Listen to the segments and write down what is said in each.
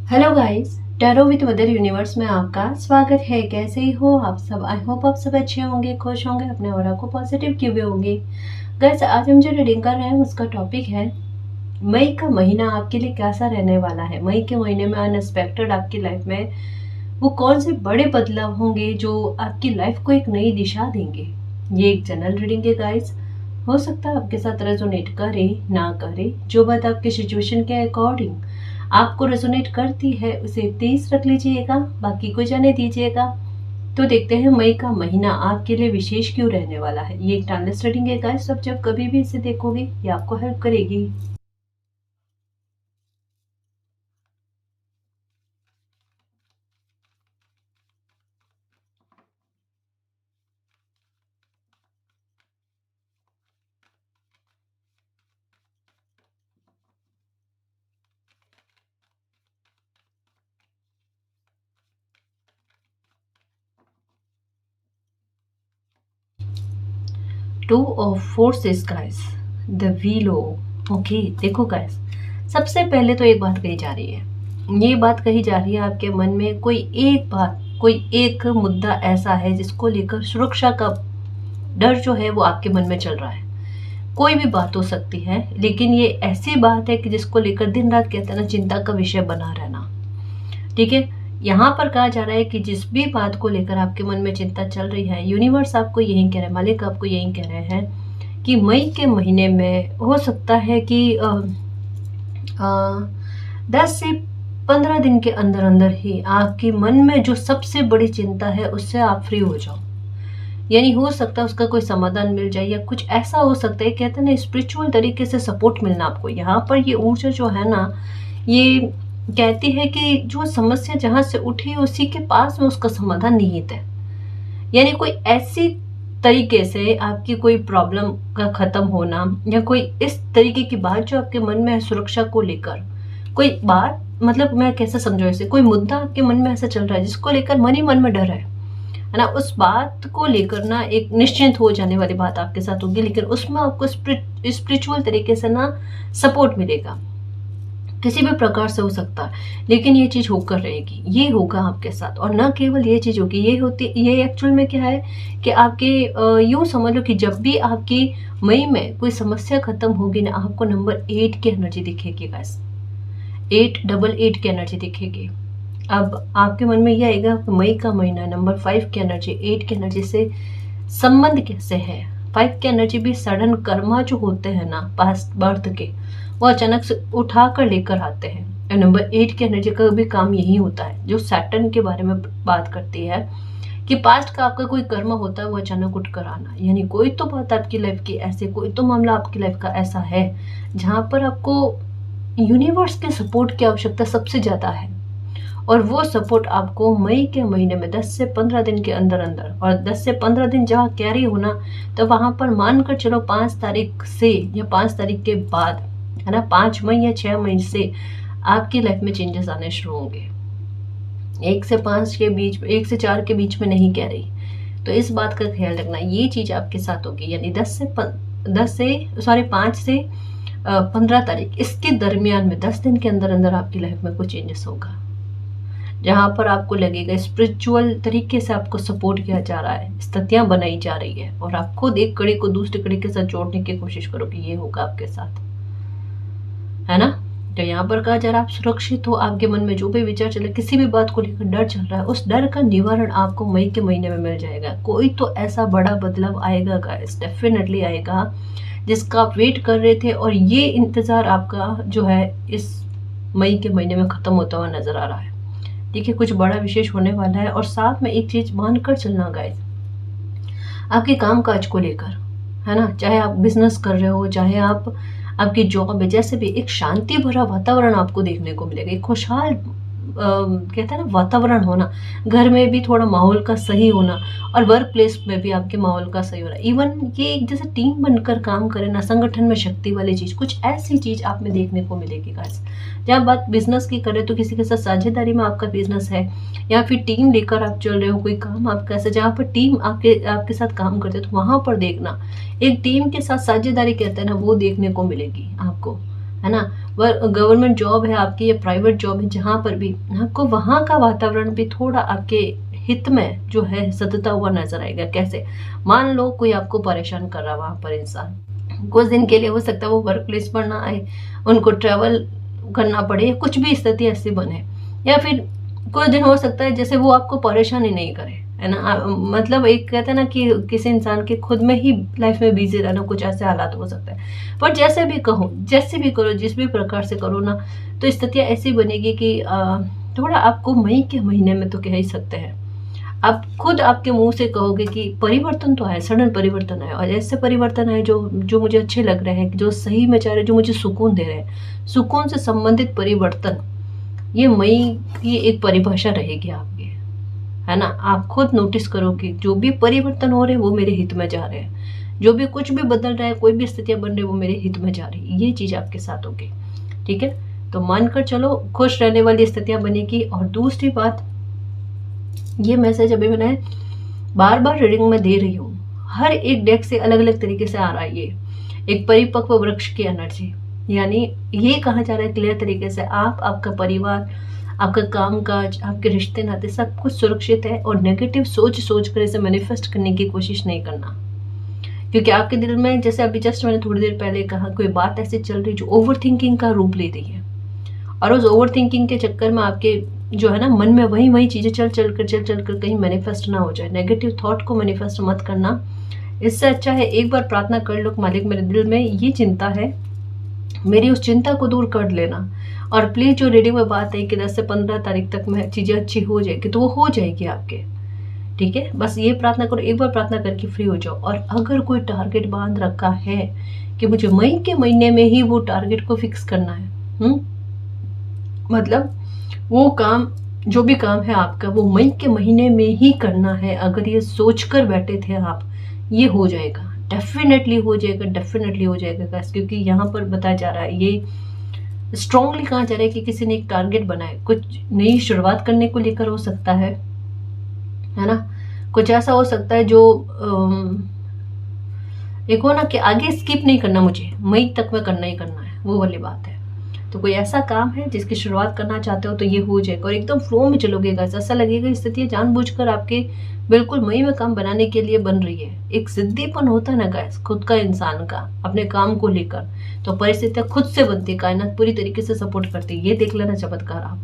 Hello guys, tarot with mother universe में आपका स्वागत है। कैसे ही हो आप सब? आई होप आप सब अच्छे होंगे, खुश होंगे, अपने ऑरा को पॉजिटिव किए हुए होंगे। गाइस, आज हम जो रीडिंग कर रहे हैं उसका टॉपिक है मई का महीना आपके लिए कैसा रहने वाला है। मई के महीने में अनएक्सपेक्टेड आपकी लाइफ में वो कौन से बड़े बदलाव होंगे जो आपकी लाइफ को एक नई दिशा देंगे। ये एक जनरल रीडिंग है गाइस, हो सकता है आपके साथ रेजोनेट करे ना करे। जो बात आपके सिचुएशन के अकॉर्डिंग आपको रेजोनेट करती है उसे प्लीज रख लीजिएगा, बाकी को जाने दीजिएगा। तो देखते हैं मई का महीना आपके लिए विशेष क्यों रहने वाला है। ये एक टाइमलेस रीडिंग है गाइस, सब जब कभी भी इसे देखोगे ये आपको हेल्प करेगी। 2 of 4 guys, the wheel. Okay, देखो गाइस, सबसे पहले तो एक बात कही जा रही है। ये बात कही जा रही है आपके मन में कोई एक बात, कोई एक मुद्दा ऐसा है जिसको लेकर सुरक्षा का डर जो है वो आपके मन में चल रहा है। कोई भी बात हो सकती है, लेकिन ये ऐसी बात है कि जिसको लेकर दिन रात कहते हैं ना, चिंता का विषय बना रहना। ठीक है, यहाँ पर कहा जा रहा है कि जिस भी बात को लेकर आपके मन में चिंता चल रही है, यूनिवर्स आपको यही कह रहे हैं, मालिक आपको यही कह रहे हैं कि मई के महीने में हो सकता है कि 10 से 15 दिन के अंदर अंदर ही आपके मन में जो सबसे बड़ी चिंता है उससे आप फ्री हो जाओ। यानी हो सकता है उसका कोई समाधान मिल जाए, या कुछ ऐसा हो सकता है, कहते हैं ना, स्पिरिचुअल तरीके से सपोर्ट मिलना आपको। यहाँ पर ये ऊर्जा जो है ना, ये कहती है कि जो समस्या जहां से उठी उसी के पास में उसका समाधान निहित है। यानी कोई ऐसी तरीके से आपकी कोई प्रॉब्लम का खत्म होना, या कोई इस तरीके की बात जो आपके मन में है सुरक्षा को लेकर, कोई बात, मतलब मैं कैसे समझो इसे, कोई मुद्दा आपके मन में ऐसा चल रहा है जिसको लेकर मन ही मन में डर है ना। उस बात को लेकर ना एक निश्चिंत हो जाने वाली बात आपके साथ होगी, लेकिन उसमें आपको स्पिरिचुअल तरीके से ना सपोर्ट मिलेगा, किसी भी प्रकार से हो सकता है, लेकिन ये चीज होकर रहेगी, ये होगा आपके साथ। और न केवल ये चीज होगी, ये एक्चुअल में क्या है कि आपके यूं समझ लो कि जब भी आपकी मई में कोई समस्या खत्म होगी ना, आपको नंबर 8 की एनर्जी दिखेगी बस, 888 की एनर्जी दिखेगी। अब आपके मन में ये आएगा कि मई का महीना नंबर 5 की एनर्जी, 8 की एनर्जी से संबंध कैसे है। 5 की एनर्जी भी सडन कर्मा जो होते हैं ना, पास्ट बर्थ के, वो अचानक से उठा कर लेकर आते हैं। और नंबर 8 की एनर्जी का भी काम यही होता है, जो सैटर्न के बारे में बात करती है कि पास्ट का आपका कोई कर्म होता है वो अचानक उठ कर आना। यानी कोई तो बात आपकी लाइफ की ऐसे, कोई तो मामला आपकी लाइफ का ऐसा है जहां पर आपको यूनिवर्स के सपोर्ट की आवश्यकता सबसे ज्यादा है। और वो सपोर्ट आपको मई के महीने में 10 से 15 दिन के अंदर अंदर, और 10 से 15 दिन जहाँ कैरी होना, तो वहां पर मानकर चलो 5 तारीख से या 5 तारीख के बाद, है ना, 5 मई या 6 मई से आपकी लाइफ में चेंजेस आने शुरू होंगे। 1 से 5 के बीच में, 1 से 4 के बीच में नहीं कह रही, तो इस बात का ख्याल रखना, ये चीज आपके साथ होगी। यानी 5 से 15 तारीख, इसके दरमियान में 10 दिन के अंदर अंदर आपकी लाइफ में कुछ चेंजेस होगा, जहां पर आपको लगेगा स्पिरिचुअल तरीके से आपको सपोर्ट किया जा रहा है, स्थितियां बनाई जा रही है, और आप खुद एक कड़ी को दूसरी कड़ी के साथ जोड़ने की कोशिश करोगे। ये होगा आपके साथ, है ना। तो यहाँ पर कहा जा रहा है आप सुरक्षित हो, आपके मन में जो भी विचार चले, किसी भी बात को लेकर डर चल रहा है, उस डर का निवारण आपको मई के महीने में मिल जाएगा। कोई तो ऐसा बड़ा बदलाव आएगा गाइस, डेफिनेटली आएगा, जिसका आप वेट कर रहे थे, और ये इंतजार आपका जो है इस मई के महीने में खत्म होता हुआ नजर आ रहा है। देखिए, कुछ बड़ा विशेष होने वाला है। और साथ में एक चीज मानकर चलना गाइस, आपके काम काज को लेकर, है ना, चाहे आप बिजनेस कर रहे हो, चाहे आप आपकी जॉब है, जैसे भी एक शांति भरा वातावरण आपको देखने को मिलेगा। एक खुशहाल कहते हैं ना वातावरण होना, घर में भी थोड़ा माहौल का सही होना, और वर्क प्लेस में भी आपके माहौल का सही होना। इवन ये एक जैसे टीम बनकर काम करे ना, संगठन में शक्ति वाली चीज, कुछ ऐसी चीज आप में देखने को मिलेगी गाइस। जब बात बिजनेस की करें तो किसी के साथ साझेदारी में आपका बिजनेस है, या फिर टीम लेकर आप चल रहे हो, कोई काम आपका ऐसा जहाँ पर टीम आपके साथ काम करते हो, तो वहां पर देखना एक टीम के साथ साझेदारी कहते हैं ना, वो देखने को मिलेगी आपको, है ना। गवर्नमेंट जॉब है आपकी या प्राइवेट जॉब है, जहाँ पर भी आपको वहाँ का वातावरण भी थोड़ा आपके हित में जो है सतता हुआ नजर आएगा। कैसे? मान लो कोई आपको परेशान कर रहा है वहां पर इंसान, कुछ दिन के लिए हो सकता है वो वर्क प्लेस पर ना आए, उनको ट्रेवल करना पड़े, या कुछ भी स्थिति ऐसी बने, या फिर कुछ दिन हो सकता है जैसे वो आपको परेशान ही नहीं करे, है ना। मतलब एक कहते हैं ना कि किसी इंसान के खुद में ही लाइफ में बिजी रहना, कुछ ऐसे हालात हो सकते हैं। पर जैसे भी कहो, जैसे भी करो, जिस भी प्रकार से करो ना, तो स्थितियाँ ऐसी बनेगी कि थोड़ा आपको मई के महीने में तो कह ही सकते हैं, आप खुद आपके मुंह से कहोगे कि परिवर्तन तो आया, सडन परिवर्तन आया, और ऐसे परिवर्तन आए जो मुझे अच्छे लग रहे हैं, जो सही में चाह रहे हैं, जो मुझे सुकून दे रहे हैं। सुकून से संबंधित परिवर्तन, ये मई की एक परिभाषा रहेगी आपकी, है ना। आप खुद नोटिस करो कि जो भी परिवर्तन हो रहे हैं वो मेरे हित में जा रहे हैं, जो भी कुछ भी बदल रहा है, कोई भी स्थितियां बन रही है वो मेरे हित में जा रही है। ये चीज आपके साथ होगी, ठीक है। तो मानकर चलो खुश रहने वाली स्थितियां बनेगी। और दूसरी बात, ये मैसेज अभी मैंने बार बार रीडिंग में दे रही हूँ, हर एक डेक से अलग अलग तरीके से आ रहा है। ये एक परिपक्व वृक्ष की एनर्जी, यानी ये कहा जा रहा है क्लियर तरीके से, आप, आपका परिवार, आपका कामकाज, आपके रिश्ते नाते सब कुछ सुरक्षित है। और नेगेटिव सोच कर इसे मैनिफेस्ट करने की कोशिश नहीं करना, क्योंकि आपके दिल में, जैसे अभी जस्ट मैंने थोड़ी देर पहले कहा, कोई बात ऐसी चल रही जो ओवर थिंकिंग का रूप ले रही है, और उस ओवर थिंकिंग के चक्कर में आपके जो है ना मन में वही चीजें चल चल कर कहीं मैनिफेस्ट ना हो जाए। नेगेटिव थॉट को मैनिफेस्ट मत करना। इससे अच्छा है एक बार प्रार्थना कर लो, मालिक मेरे दिल में ये चिंता है, मेरी उस चिंता को दूर कर लेना। और प्लीज जो रीडिंग में बात है कि 10 से 15 तारीख तक में चीजें अच्छी हो जाएगी, तो वो हो जाएगी आपके, ठीक है। बस ये प्रार्थना करो, एक बार प्रार्थना करके फ्री हो जाओ। और अगर कोई टारगेट बांध रखा है कि मुझे मई के महीने में ही वो टारगेट को फिक्स करना है, मतलब वो काम, जो भी काम है आपका, वो मई के महीने में ही करना है, अगर ये सोचकर बैठे थे आप, ये हो जाएगा, डेफिनेटली हो जाएगा, डेफिनेटली हो जाएगा गाइस। क्योंकि यहाँ पर बताया जा रहा है, ये स्ट्रांगली कहा जा रहा है कि किसी ने एक टारगेट बनाया, कुछ नई शुरुआत करने को लेकर हो सकता है ना। कुछ ऐसा हो सकता है जो एक हो ना कि आगे स्किप नहीं करना, मुझे मई तक में करना ही करना है, वो वाली बात है। तो कोई ऐसा काम है जिसकी शुरुआत करना चाहते हो तो ये हो जाएगा, और एकदम फ्लो में चलोगे गाइस। ऐसा लगेगा स्थितियां जानबूझकर आपके बिल्कुल मई में काम बनाने के लिए बन रही है। एक जिद्दीपन होता है ना गाइस खुद का, इंसान का, अपने काम को लेकर, तो परिस्थितियां खुद से बनती, कायनात पूरी तरीके से सपोर्ट करती है। ये देख लेना चमत्कार आप,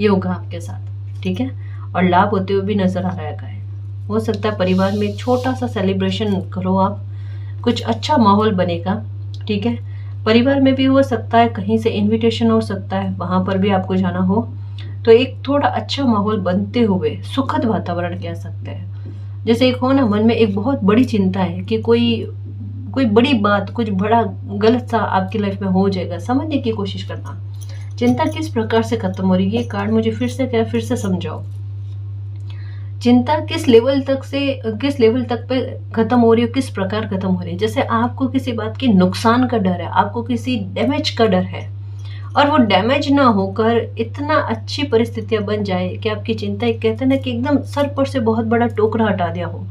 ये होगा आपके साथ, ठीक है। और लाभ होते हुए भी नजर आ रहा है गाइस। हो सकता है परिवार में एक छोटा सा सेलिब्रेशन करो आप, कुछ अच्छा माहौल बनेगा, ठीक है। परिवार में भी हो सकता है कहीं से इनविटेशन हो सकता है, वहां पर भी आपको जाना हो, तो एक थोड़ा अच्छा माहौल बनते हुए सुखद वातावरण कह सकते हैं। जैसे एक हो ना मन में एक बहुत बड़ी चिंता है कि कोई बड़ी बात, कुछ बड़ा गलत सा आपकी लाइफ में हो जाएगा, समझने की कोशिश करना। चिंता किस प्रकार से खत्म हो रही है, ये कार्ड मुझे फिर से समझाओ। चिंता किस लेवल तक पे खत्म हो रही है, किस प्रकार खत्म हो रही है। जैसे आपको किसी बात के नुकसान का डर है, आपको किसी डैमेज का डर है, और वो डैमेज ना होकर इतना अच्छी परिस्थितियां बन जाए कि आपकी चिंता, एक कहते हैं ना कि एकदम सर पर से बहुत बड़ा टोकरा हटा दिया हो,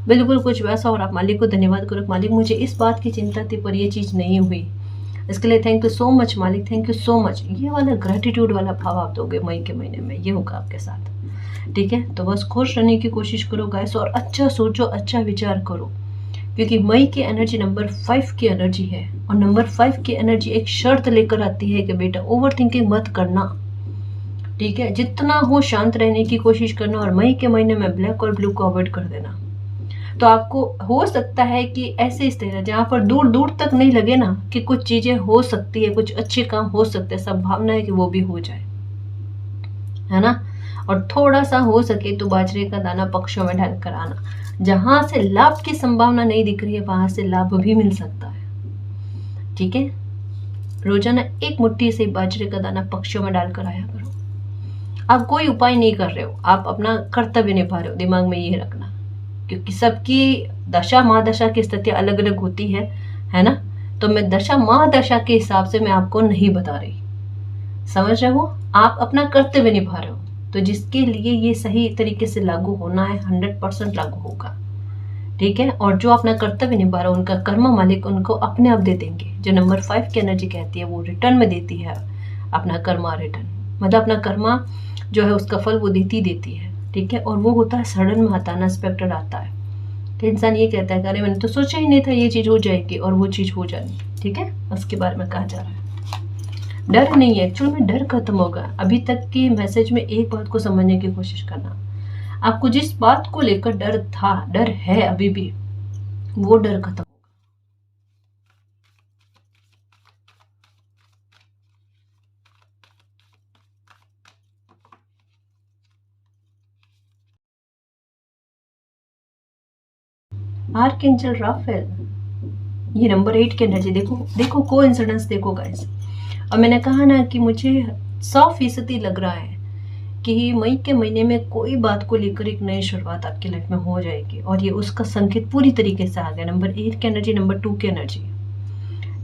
बिल्कुल कुछ वैसा। और आप मालिक को धन्यवाद करो, मालिक मुझे इस बात की चिंता थी पर ये चीज नहीं हुई, इसके लिए थैंक यू सो मच मालिक, थैंक यू सो मच। ये वाला ग्रेटिट्यूड वाला भाव आप दोगे मई के महीने में, ये होगा आपके साथ, ठीक है। तो बस खुश रहने की कोशिश करो गाइस, और अच्छा सोचो, अच्छा विचार करो, क्योंकि मई की एनर्जी नंबर 5 की एनर्जी है, और नंबर 5 की एनर्जी एक शर्त लेकर आती है कि बेटा ओवर थिंकिंग मत करना, ठीक है। जितना हो शांत रहने की कोशिश करना, और मई के महीने में ब्लैक और ब्लू को अवॉइड कर देना। तो आपको हो सकता है कि ऐसे स्थिति जहाँ पर दूर दूर तक नहीं लगे ना कि कुछ चीजें हो सकती है, कुछ अच्छे काम हो सकते हैं, संभावना है कि वो भी हो जाए, है ना। और थोड़ा सा हो सके तो बाजरे का दाना पक्षों में ढाल कर आना, जहां से लाभ की संभावना नहीं दिख रही है वहां से लाभ भी मिल सकता है, ठीक है। रोजाना एक मुट्ठी से बाजरे का दाना पक्षों में डालकर आया करो। आप कोई उपाय नहीं कर रहे हो, आप अपना कर्तव्य निभा रहे हो, दिमाग में ये रखना, क्योंकि सबकी दशा महादशा की स्थिति अलग अलग होती है ना। तो मैं दशा महादशा के हिसाब से मैं आपको नहीं बता रही, समझ रहे हो। आप अपना कर्तव्य निभा रहे हो, तो जिसके लिए ये सही तरीके से लागू होना है 100% लागू होगा, ठीक है। और जो अपना कर्तव्य निभा रहा है उनका कर्मा मालिक उनको अपने आप दे देंगे। जो नंबर 5 की एनर्जी कहती है वो रिटर्न में देती है अपना कर्मा रिटर्न, मतलब अपना कर्मा जो है उसका फल वो देती है, ठीक है। और वो होता है सडन में आता है, अनएक्सपेक्टेड आता है। तो इंसान ये कहता है कि अरे मैंने तो सोचा ही नहीं था ये चीज़ हो जाएगी, और वो चीज़ हो जानी, ठीक है। उसके बारे में कहा जा रहा है डर नहीं है, एक्चुअल में डर खत्म होगा। अभी तक के मैसेज में एक बात को समझने की कोशिश करना, आपको जिस बात को लेकर डर था, डर है अभी भी, वो डर खत्म। आर्कएंजल राफेल, ये नंबर 8 की एनर्जी देखो, देखो कोइंसिडेंस देखो गाइस। और मैंने कहा ना कि मुझे 100% लग रहा है कि मई के महीने में कोई बात को लेकर एक नई शुरुआत आपकी लाइफ में हो जाएगी, और ये उसका संकेत पूरी तरीके से आ गया। नंबर 8 की एनर्जी, नंबर 2 की एनर्जी,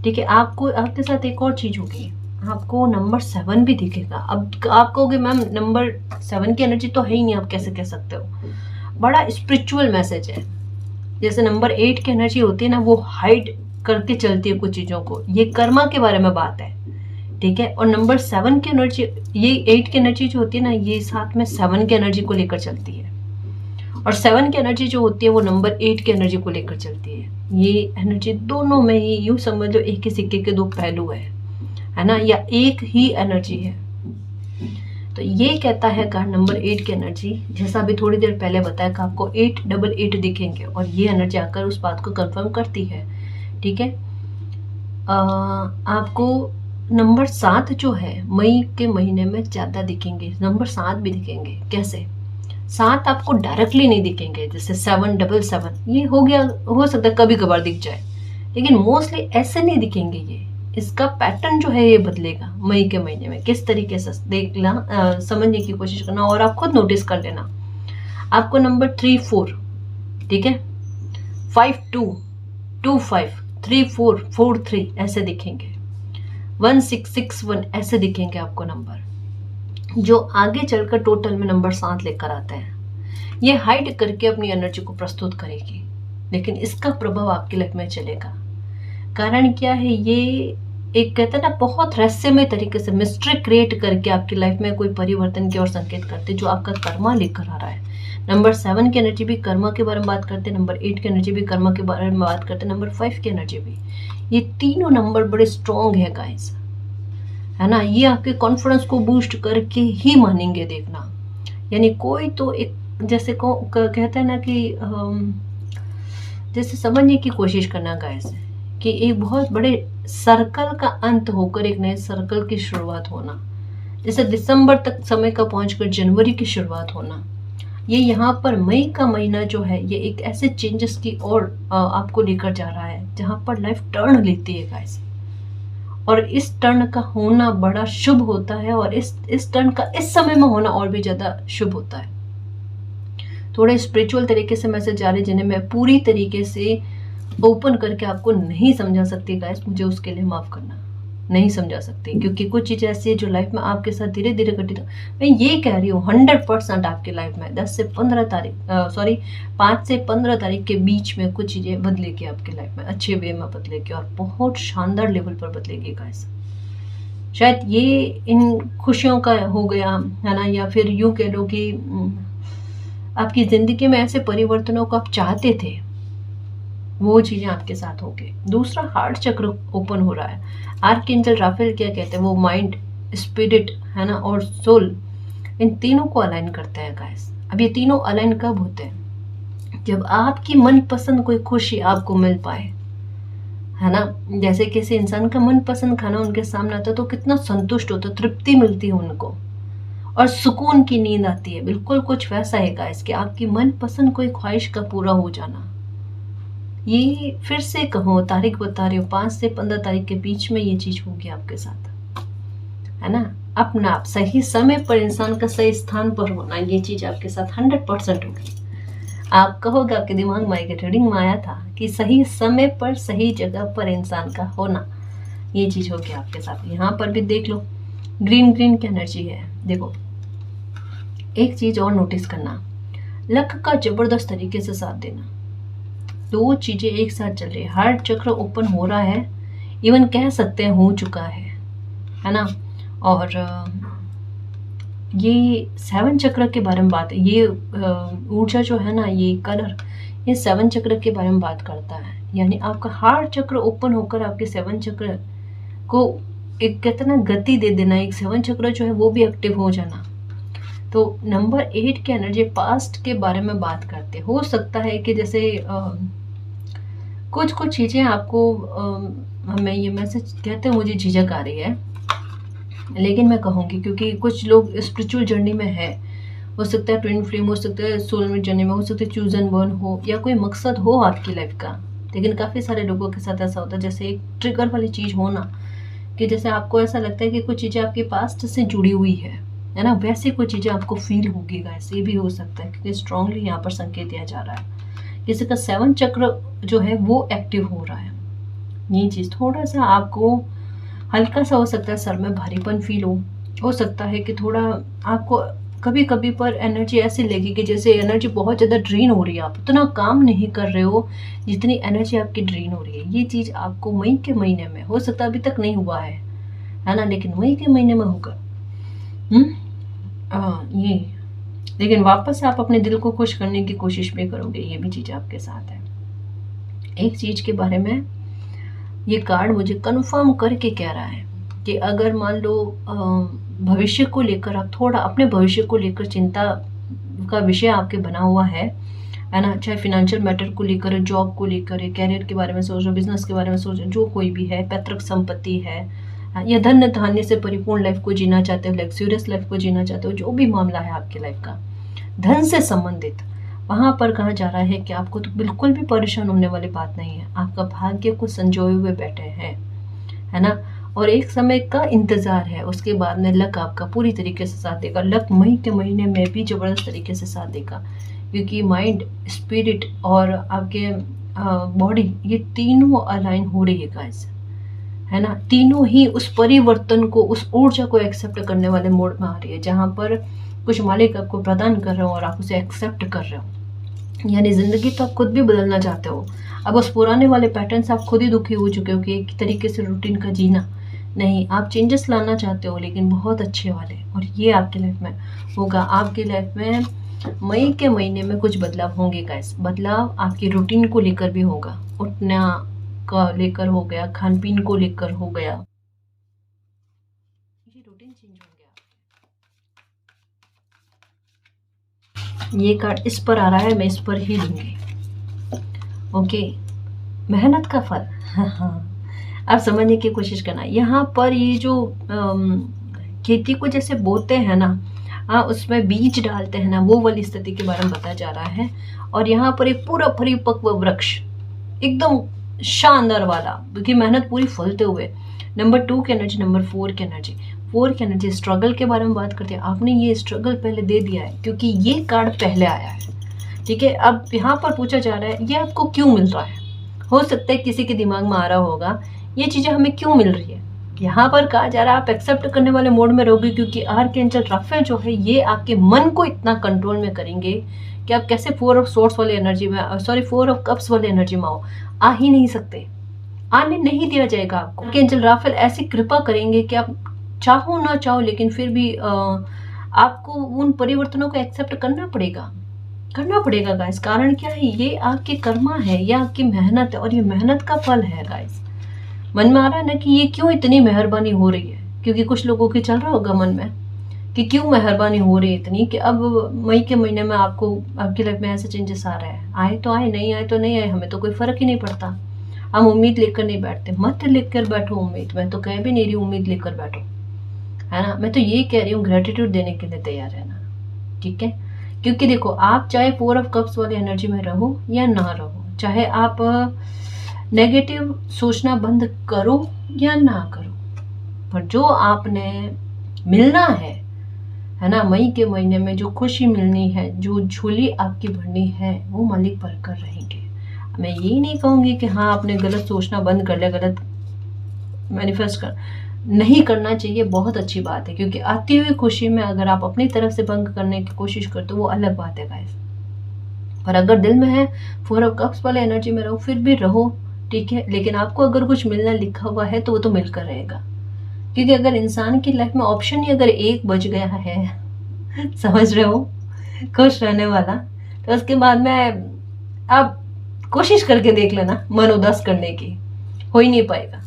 ठीक है। आपको आपके साथ एक और चीज होगी, आपको नंबर 7 भी दिखेगा। अब आप कहोगे मैम नंबर 7 की एनर्जी तो है ही नहीं, आप कैसे कह सकते हो। बड़ा स्पिरिचुअल मैसेज है। जैसे नंबर 8 की एनर्जी होती है ना, वो हाइड करके चलती है कुछ चीजों को, ये कर्मा के बारे में बात है, ठीक है। और नंबर 7 की एनर्जी, ये 8 की एनर्जी जो होती है ना, ये साथ में 7 की एनर्जी को लेकर चलती है। और 7 की एनर्जी जो होती है वो नंबर 8 की एनर्जी को लेकर चलती है। ये एनर्जी दोनों में ही यूं समझ लो एक ही सिक्के के दो पहलू है ना, या एक ही एनर्जी है। तो ये कहता है कार्ड नंबर 8 की एनर्जी, जैसा अभी थोड़ी देर पहले बताया कि आपको 888 दिखेंगे, और ये एनर्जी आकर उस बात को कंफर्म करती है, ठीक है। आपको नंबर 7 जो है मई के महीने में ज़्यादा दिखेंगे, नंबर 7 भी दिखेंगे। कैसे? 7 आपको डायरेक्टली नहीं दिखेंगे, जैसे 777 ये हो गया, हो सकता है कभी कभार दिख जाए, लेकिन मोस्टली ऐसे नहीं दिखेंगे। ये इसका पैटर्न जो है ये बदलेगा मई के महीने में। किस तरीके से देखना, समझने की कोशिश करना, और आप खुद नोटिस कर लेना। आपको नंबर 3 4, ठीक है, 5 2 2 5 3 4 4 3 ऐसे दिखेंगे, 1 6 6 1 ऐसे दिखेंगे आपको नंबर, जो आगे चलकर टोटल में नंबर 7 लेकर आते हैं। ये हाइड करके अपनी एनर्जी को प्रस्तुत करेगी, लेकिन इसका प्रभाव आपकी लाइफ में चलेगा। कारण क्या है, ये एक कहते हैं ना बहुत रहस्यमय तरीके से मिस्ट्री क्रिएट करके आपकी लाइफ में कोई परिवर्तन की ओर संकेत करते, जो आपका कर्मा लेकर आ रहा है। नंबर 7 की एनर्जी भी कर्मा के बारे में बात करते हैं, नंबर 8 की एनर्जी भी कर्मा के बारे में बात करते हैं, नंबर 5 की एनर्जी भी। ये तीनों नंबर बड़े स्ट्रॉन्ग है गाइस, है ना। ये आपके कॉन्फिडेंस को बूस्ट करके ही मानेंगे, देखना। यानी कोई तो एक जैसे को कहते हैं ना कि जैसे समझने की कोशिश करना गाइस, कि एक बहुत बड़े सर्कल का अंत होकर एक नए सर्कल की शुरुआत होना, जैसे दिसंबर तक समय का पहुंचकर जनवरी की शुरुआत होना। ये यहाँ पर मई का महीना जो है ये एक ऐसे चेंजेस की ओर आपको लेकर जा रहा है, जहाँ पर लाइफ टर्न लेती है गाइस। और इस टर्न का होना बड़ा शुभ होता है, और इस टर्न का इस समय में होना और भी ज्यादा शुभ होता है। थोड़े स्पिरिचुअल तरीके से मैसेज जा रहे हैं, जिन्हें मैं पूरी तरीके से ओपन करके आपको नहीं समझा सकती गाइस, मुझे उसके लिए माफ करना, नहीं समझा सकती, क्योंकि कुछ चीज़ें ऐसी है जो लाइफ में आपके साथ धीरे धीरे घटित। मैं ये कह रही हूँ 100% आपकी लाइफ में 10 से 15 तारीख 5 से 15 तारीख के बीच में कुछ चीज़ें बदलेगी आपकी लाइफ में, अच्छे वे में बदलेगी, और बहुत शानदार लेवल पर बदलेगी गाइस। शायद ये इन खुशियों का हो गया है ना, या फिर यूँ कह लो कि आपकी ज़िंदगी में ऐसे परिवर्तनों को आप चाहते थे, वो चीजें आपके साथ होंगी। दूसरा हार्ट चक्र ओपन हो रहा है। आर्कएंजल राफेल क्या कहते हैं, वो माइंड, स्पिरिट, है ना, और सोल, इन तीनों को अलाइन करते हैं गाइस। अब ये तीनों अलाइन कब होते हैं, जब आपकी मनपसंद कोई खुशी आपको मिल पाए, है ना। जैसे किसी इंसान का मनपसंद खाना उनके सामने आता है तो कितना संतुष्ट होता है, तृप्ति मिलती है उनको, और सुकून की नींद आती है। बिल्कुल कुछ वैसा है गाइस, कि आपकी मनपसंद कोई ख्वाहिश का पूरा हो जाना। ये फिर से कहो, तारीख बता रही हूँ, 5 से 15 तारीख के बीच में ये चीज होगी आपके साथ, है ना। अपना आप सही समय पर इंसान का सही स्थान पर होना, ये चीज आपके साथ 100% होगी। आप कहोगे, आपके दिमाग में आएगा, रीडिंग में आया था कि सही समय पर सही जगह पर इंसान का होना, ये चीज होगी आपके साथ। यहाँ पर भी देख लो, ग्रीन ग्रीन की एनर्जी है। देखो एक चीज और नोटिस करना, लक का जबरदस्त तरीके से साथ देना, दो चीजें एक साथ चल रही है। हार्ट चक्र ओपन हो रहा है, इवन कह सकते हैं हो चुका है ना। और ये 7 चक्र के बारे में बात है। ये ऊर्जा जो है ना, ये कलर, ये 7 चक्र के बारे में बात करता है। यानी आपका हार्ट चक्र ओपन होकर आपके 7 चक्र को एक कहते ना गति दे देना, एक 7 चक्र जो है वो भी एक्टिव हो जाना। तो नंबर 8 की एनर्जी पास्ट के बारे में बात करते। हो सकता है कि जैसे कुछ कुछ चीज़ें आपको हमें ये मैसेज कहते हैं, मुझे झिझक आ रही है, लेकिन मैं कहूँगी क्योंकि कुछ लोग स्पिरिचुअल जर्नी में है। हो सकता है ट्विन फ्लेम, हो सकता है सोलमेट जर्नी में, हो सकता है चूजन बर्न हो, या कोई मकसद हो आपकी लाइफ का। लेकिन काफ़ी सारे लोगों के साथ ऐसा होता है जैसे एक ट्रिगर वाली चीज़ हो ना, कि जैसे आपको ऐसा लगता है कि कुछ चीज़ें आपके पास्ट से जुड़ी हुई है ना, वैसे कुछ चीज़ें आपको फील होगी गाइस। ये भी हो सकता है क्योंकि स्ट्रांगली यहाँ पर संकेत दिया जा रहा है। किसी का 7 चक्र जो है वो एक्टिव हो रहा है। ये चीज़ थोड़ा सा आपको हल्का सा हो सकता है सर में भारीपन फील हो सकता है कि थोड़ा आपको कभी कभी पर एनर्जी ऐसी लगेगी जैसे एनर्जी बहुत ज़्यादा ड्रेन हो रही है, आप उतना काम नहीं कर रहे हो जितनी एनर्जी आपकी ड्रेन हो रही है। ये चीज़ आपको मई के महीने में हो सकता है, अभी तक नहीं हुआ है ना, लेकिन मई के महीने में होगा। ये लेकिन वापस आप अपने दिल को खुश करने की कोशिश भी करोगे, ये भी चीज़ आपके साथ है। एक चीज़ के बारे में ये कार्ड मुझे कंफर्म करके कह रहा है कि अगर मान लो भविष्य को लेकर आप थोड़ा अपने भविष्य को लेकर चिंता का विषय आपके बना हुआ है ना, चाहे फिनेंशियल मैटर को लेकर, जॉब को लेकर, कैरियर के बारे में सोच रहे, बिजनेस के बारे में सोच रहे, जो कोई भी है, पैतृक संपत्ति है या धन धान्य से परिपूर्ण लाइफ को जीना चाहते हो, लग्जूरियस लाइफ को जीना चाहते हो, जो भी मामला है आपकी लाइफ का धन से संबंधित, वहाँ पर कहा जा रहा है कि आपको तो बिल्कुल भी परेशान होने वाली बात नहीं है। आपका भाग्य को संजोए हुए बैठे हैं, है ना, और एक समय का इंतजार है। उसके बाद में लक आपका पूरी तरीके से साथ देगा। लक मई के महीने में भी जबरदस्त तरीके से साथ देगा, क्योंकि माइंड, स्पिरिट और आपके बॉडी, ये तीनों अलाइन हो रही है गाइस, है ना। तीनों ही उस परिवर्तन को, उस ऊर्जा को एक्सेप्ट करने वाले मोड में आ रही है, जहाँ पर कुछ मालिक आपको प्रदान कर रहे हो और आप उसे एक्सेप्ट कर रहे हो। यानी ज़िंदगी तो आप खुद भी बदलना चाहते हो। अब उस पुराने वाले पैटर्न से आप खुद ही दुखी हो चुके हो कि एक तरीके से रूटीन का जीना नहीं, आप चेंजेस लाना चाहते हो, लेकिन बहुत अच्छे वाले, और ये आपकी लाइफ में होगा। आपकी लाइफ में मई के महीने में कुछ बदलाव होंगे गाइस। बदलाव आपकी रूटीन को लेकर भी होगा, उठना का लेकर हो गया, खान पीन को लेकर हो गया, ये रूटीन चेंज होंगे आपके। ये कार्ड इस पर आ रहा है, मैं इस पर ही लूंगी। ओके, मेहनत का फल आप समझने की कोशिश करना। यहाँ पर ये जो खेती को जैसे बोते हैं ना, उसमें बीज डालते हैं ना, वो वाली स्थिति के बारे में बताया जा रहा है। और यहाँ पर एक पूरा परिपक्व वृक्ष, एकदम शानदार वाला, क्योंकि मेहनत पूरी फलते हुए। नंबर 2 की एनर्जी, नंबर 4 की एनर्जी। 4 की एनर्जी स्ट्रगल के बारे में बात करते हैं। आपने ये स्ट्रगल पहले दे दिया है, क्योंकि ये कार्ड पहले आया है, ठीक है। अब यहाँ पर पूछा जा रहा है ये आपको क्यों मिल रहा है। हो सकता है किसी के दिमाग में आ रहा होगा ये चीज़ें हमें क्यों मिल रही है। यहाँ पर कहा जा रहा है आप एक्सेप्ट करने वाले मोड में रहोगे, क्योंकि आर्कएंजल राफेल जो है ये आपके मन को इतना कंट्रोल में करेंगे कि आप कैसे 4 ऑफ सोर्स वाली एनर्जी में, 4 ऑफ कप्स वाली एनर्जी में आ ही नहीं सकते, आने नहीं दिया जाएगा आपको। आर्कएंजल राफेल ऐसी कृपा करेंगे कि आप चाहो ना चाहो, लेकिन फिर भी आपको उन परिवर्तनों को एक्सेप्ट करना पड़ेगा गाइस। कारण क्या है, ये आपके कर्मा है, ये आपकी मेहनत है, और ये मेहनत का फल है गाइस। मन में आ रहा है ना कि ये क्यों इतनी मेहरबानी हो रही है, क्योंकि कुछ लोगों के चल रहा होगा मन में कि क्यों मेहरबानी हो रही है इतनी, कि अब मई के महीने में आपको आपकी लाइफ में ऐसे चेंजेस आ रहे हैं। आए तो आए, नहीं आए तो नहीं आए, हमें तो कोई फर्क ही नहीं पड़ता। हम उम्मीद लेकर नहीं बैठते, मत लेकर बैठो उम्मीद। मैं तो कह भी नहीं रही उम्मीद लेकर बैठो, है ना। मैं तो ये कह रही हूँ ग्रेटिट्यूड देने के लिए तैयार रहना, ठीक है। क्योंकि देखो, आप चाहे 4 ऑफ कप्स वाली एनर्जी में रहो या ना रहो, चाहे आप नेगेटिव सोचना बंद करो या ना करो, पर जो आपने मिलना है ना, मई के महीने में जो खुशी मिलनी है, जो झोली आपकी भरनी है, वो मालिक भर कर रहेंगे। मैं ये नहीं कहूँगी कि हाँ आपने गलत सोचना बंद कर लिया, गलत मैनिफेस्ट कर नहीं करना चाहिए, बहुत अच्छी बात है, क्योंकि आती हुई खुशी में अगर आप अपनी तरफ से भंग करने की कोशिश करते हो वो अलग बात है गाइस। पर अगर दिल में है 4 ऑफ कप्स वाले एनर्जी में रहो, फिर भी रहो, ठीक है। लेकिन आपको अगर कुछ मिलना लिखा हुआ है तो वो तो मिलकर रहेगा, क्योंकि अगर इंसान की लाइफ में ऑप्शन ही अगर एक बच गया है समझ रहे हो, खुश रहने वाला, तो उसके बाद में आप कोशिश करके देख लेना मन उदास करने की, हो ही नहीं पाएगा।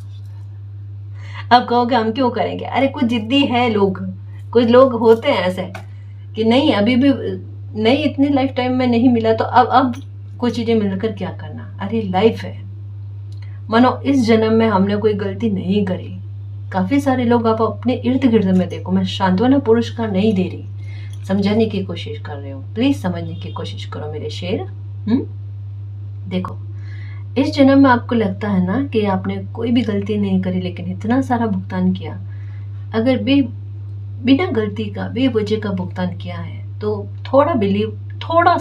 आप कहोगे हम क्यों करेंगे, अरे कुछ जिद्दी है लोग, कुछ लोग होते हैं ऐसे कि नहीं अभी भी नहीं, इतनी लाइफ टाइम में नहीं मिला तो अब कुछ चीजें मिलकर क्या करना। अरे लाइफ है, मानो इस जन्म में हमने कोई गलती नहीं करी। काफी सारे लोग आप अपने इर्द गिर्द में देखो, मैं सांत्वना पुरस्कार नहीं दे रही, समझाने की कोशिश कर रही हूँ, प्लीज समझने की कोशिश करो मेरे शेर। देखो इस जन्म में आपको लगता है ना कि आपने कोई भी गलती नहीं करी, लेकिन इतना सारा भुगतान किया। अगर बिना गलती का बेवजह का भुगतान किया है तो थोड़ा बिलीव, थोड़ा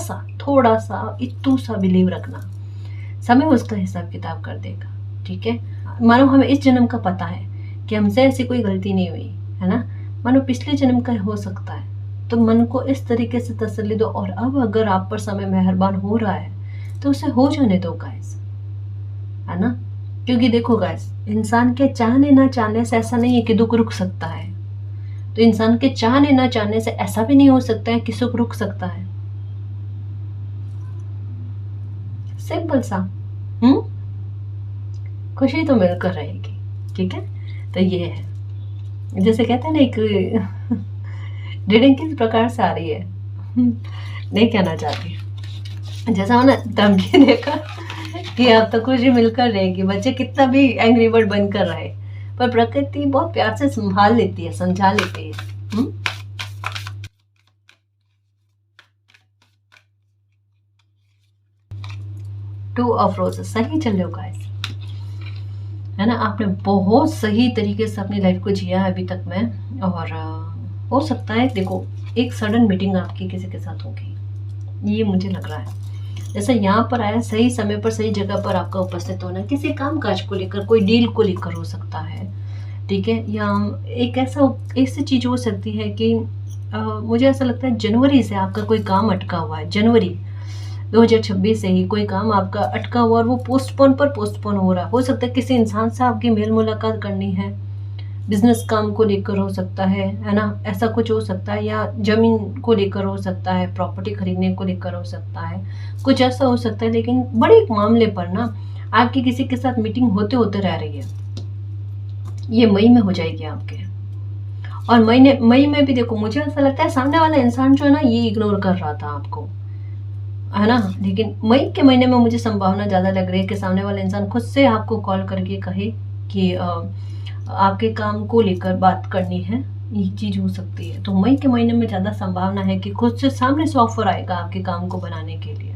सा इतू सा बिलीव रखना, समय उसका हिसाब किताब कर देगा, ठीक है। मानो हमें इस जन्म का पता है कि हमसे ऐसी कोई गलती नहीं हुई है ना, मानो पिछले जन्म का हो सकता है, तो मन को इस तरीके से तसल्ली दो। और अब अगर आप पर समय मेहरबान हो रहा है तो उसे हो जाने दो गाइस, है ना। क्योंकि देखो गाइस, इंसान के चाहने ना चाहने से ऐसा नहीं है कि दुख रुक सकता है, तो इंसान के चाहने ना चाहने से ऐसा भी नहीं हो सकता है कि सुख रुक सकता है। सिंपल सा, खुशी तो मिलकर रहेगी, ठीक है। तो ये है, जैसे कहते हैं ना, एक रीडिंग किस प्रकार से आ रही है नहीं कहना चाहती, जैसा मैंने धमकी देकर कि अब तो खुशी मिलकर रहेगी, बच्चे कितना भी एंग्री बर्ड बनकर रहे, पर प्रकृति बहुत प्यार से संभाल लेती है, समझा लेती है। 2 ऑफ रोजेस, सही चल रहे हो गाइस, है ना। आपने बहुत सही तरीके से अपनी लाइफ को जिया है अभी तक में, और हो सकता है देखो एक सडन मीटिंग आपकी किसी के साथ होगी, ये मुझे लग रहा है। जैसे यहाँ पर आया, सही समय पर सही जगह पर आपका उपस्थित होना, किसी काम काज को लेकर, कोई डील को लेकर हो सकता है, ठीक है। या एक ऐसी चीज हो सकती है कि मुझे ऐसा लगता है जनवरी से आपका कोई काम अटका हुआ है, जनवरी 2026 से ही कोई काम आपका अटका हुआ और वो पोस्टपोन हो रहा है। हो सकता है किसी इंसान से आपकी मेल मुलाकात करनी है, बिजनेस काम को लेकर हो सकता है ना, ऐसा कुछ हो सकता है। या जमीन को लेकर हो सकता है, प्रॉपर्टी खरीदने को लेकर हो सकता है, कुछ ऐसा हो सकता है। लेकिन बड़े एक मामले पर ना आपकी किसी के साथ मीटिंग होते होते रह रही है, ये मई में हो जाएगी आपके। और मई में भी देखो, मुझे ऐसा लगता है सामने वाला इंसान जो है ना, ये इग्नोर कर रहा था आपको, है ना। लेकिन मई के महीने में मुझे संभावना ज्यादा लग रही है कि सामने वाला इंसान खुद से आपको कॉल करके कहे कि आपके काम को लेकर बात करनी है, ये चीज हो सकती है। तो मई के महीने में ज्यादा संभावना है कि खुद से सामने से ऑफर आएगा आपके काम को बनाने के लिए,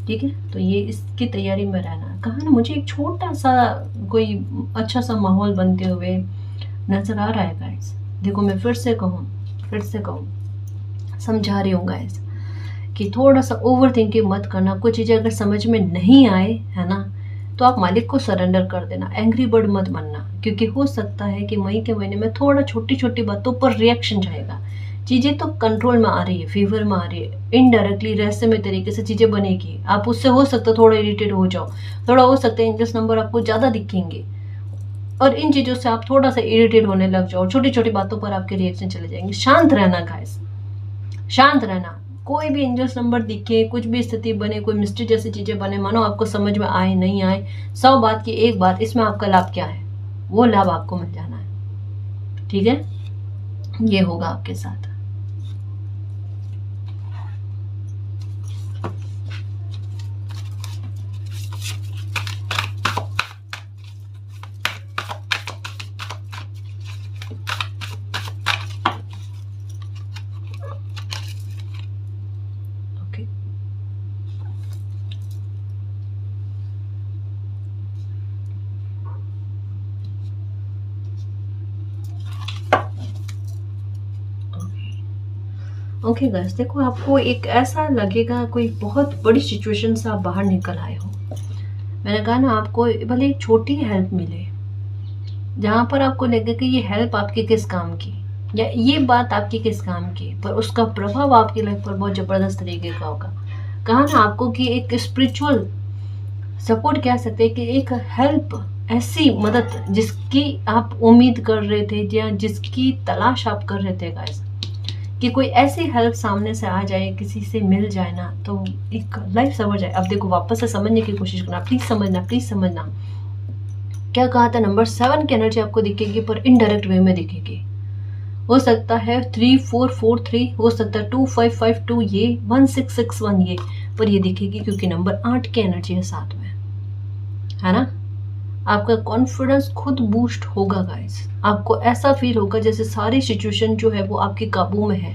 ठीक है। तो ये इसकी तैयारी में रहना। कहा ना, मुझे एक छोटा सा कोई अच्छा सा माहौल बनते हुए नजर आ रहा है गाइस। देखो मैं फिर से कहूँ, समझा रही हूँ गाइस कि थोड़ा सा ओवर थिंकिंग मत करना। कुछ चीजें अगर समझ में नहीं आए, है ना, तो आप मालिक को सरेंडर कर देना, एंग्री बर्ड मत बनना। क्योंकि हो सकता है कि मई के महीने में थोड़ा छोटी छोटी बातों पर रिएक्शन जाएगा, चीजें तो कंट्रोल में आ रही है, फेवर में आ रही है, इनडायरेक्टली रहस्यमय तरीके से चीजें बनेगी। आप उससे हो सकता है थोड़ा इरिटेट हो जाओ, थोड़ा हो सकता है एंजल्स नंबर आपको ज्यादा दिखेंगे, और इन चीजों से आप थोड़ा सा इरिटेट होने लग जाओ, छोटी छोटी बातों पर आपके रिएक्शन चले जाएंगे। शांत रहना गाइस, शांत रहना। कोई भी एंजल्स नंबर दिखे, कुछ भी स्थिति बने, कोई मिस्ट्री जैसी चीजें बने, मानो आपको समझ में आए नहीं आए, 100 बात की एक बात, इसमें आपका लाभ क्या है, वो लाभ आपको मिल जाना है, ठीक है। ये होगा आपके साथ। ओके गाइस, देखो आपको एक ऐसा लगेगा कोई बहुत बड़ी सिचुएशन से आप बाहर निकल आए हो। मैंने कहा ना, आपको भले एक छोटी हेल्प मिले, जहां पर आपको लगे कि ये हेल्प आपकी किस काम की, या ये बात आपकी किस काम की, पर उसका प्रभाव आपकी लाइफ पर बहुत जबरदस्त तरीके का होगा। कहा ना आपको कि एक स्पिरिचुअल सपोर्ट कह सकते हैं, कि एक हेल्प, ऐसी मदद जिसकी आप उम्मीद कर रहे थे या जिसकी तलाश आप कर रहे थे गाइस, कि कोई ऐसी हेल्प सामने से आ जाए, किसी से मिल जाए ना, तो एक लाइफ समझ जाए। अब देखो वापस से समझने की कोशिश करना, प्लीज समझना, प्लीज समझना। क्या कहा था, नंबर 7 की एनर्जी आपको दिखेगी पर इनडायरेक्ट वे में दिखेगी। हो सकता है 3443, हो सकता है 2552 ये, 1661 ये, पर ये दिखेगी क्योंकि नंबर 8 की एनर्जी है साथ में, है ना। आपका कॉन्फिडेंस खुद बूस्ट होगा गाइस। आपको ऐसा फील होगा जैसे सारी सिचुएशन जो है वो आपके काबू में है,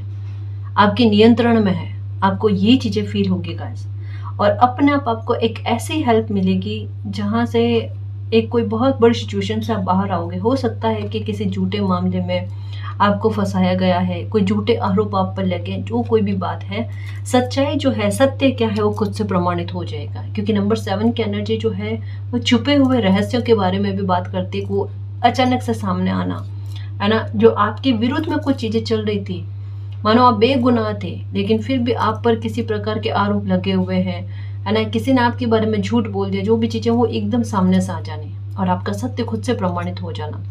आपके नियंत्रण में है। आपको ये चीजें फील होगी गाइस। और अपने आप आपको एक ऐसी हेल्प मिलेगी जहां से एक कोई बहुत बड़ी सिचुएशन से आप बाहर आओगे। हो सकता है कि किसी झूठे मामले में आपको फंसाया गया है, कोई झूठे आरोप आप पर लगे, जो कोई भी बात है, सच्चाई जो है, सत्य क्या है, वो खुद से प्रमाणित हो जाएगा। क्योंकि नंबर 7 की एनर्जी जो है वो छुपे हुए रहस्यों के बारे में भी बात करती है, वो अचानक से सामने आना, है ना। जो आपके विरुद्ध में कुछ चीजें चल रही थी, मानो आप बेगुनाह थे, लेकिन फिर भी आप पर किसी प्रकार के आरोप लगे हुए हैं, है ना। किसी ने आपके बारे में झूठ बोल दिया, जो भी चीजें वो एकदम सामने से आ जानी और आपका सत्य खुद से प्रमाणित हो जाना।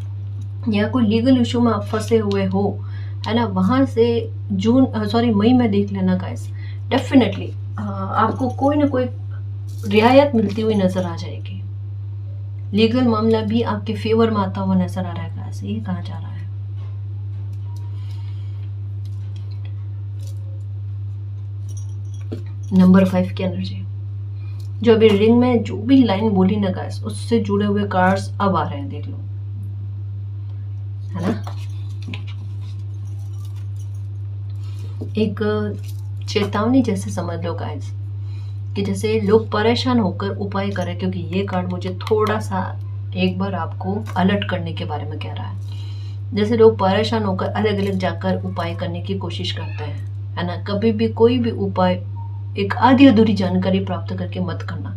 या कोई लीगल इशू में आप फंसे हुए हो, है ना, वहां से मई में देख लेना गाइस, डेफिनेटली आपको कोई ना कोई रियायत मिलती हुई नजर आ जाएगी। लीगल मामला भी आपके फेवर में आता हुआ नजर आ रहा है गाइस। ये कहा जा रहा है। नंबर 5 की एनर्जी, जो अभी रीडिंग में जो भी लाइन बोली ना गाइस, उससे जुड़े हुए कार्ड्स अब आ रहे हैं, देख लो, है ना। एक चेतावनी जैसे समझ लो गाइस, कि जैसे लोग परेशान होकर उपाय करें, क्योंकि ये कार्ड मुझे थोड़ा सा एक बार आपको अलर्ट करने के बारे में कह रहा है। जैसे लोग परेशान होकर अलग अलग जाकर उपाय करने की कोशिश करते हैं, है ना। कभी भी कोई भी उपाय एक आधी अधूरी जानकारी प्राप्त करके मत करना।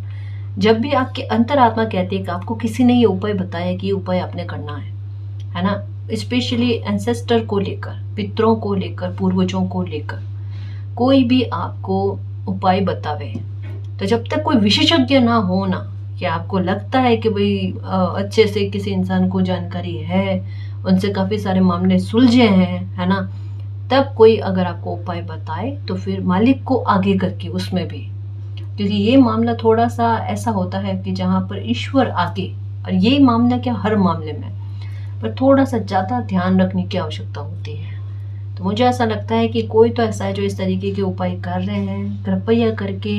जब भी आपके अंतरात्मा कहती है कि आपको किसी ने ये उपाय बताया कि ये उपाय आपने करना है ना, स्पेशली एंसेस्टर को लेकर, पितरों को लेकर, पूर्वजों को लेकर कोई भी आपको उपाय बतावे, तो जब तक कोई विशेषज्ञ ना हो ना, कि आपको लगता है कि भाई अच्छे से किसी इंसान को जानकारी है, उनसे काफी सारे मामले सुलझे हैं, है ना, तब कोई अगर आपको उपाय बताए तो फिर मालिक को आगे करके उसमें भी, क्योंकि ये मामला थोड़ा सा ऐसा होता है कि जहाँ पर ईश्वर आगे, और ये मामला क्या हर मामले में, पर थोड़ा सा ज़्यादा ध्यान रखने की आवश्यकता होती है। तो मुझे ऐसा लगता है कि कोई तो ऐसा है जो इस तरीके के उपाय कर रहे हैं। कृपया करके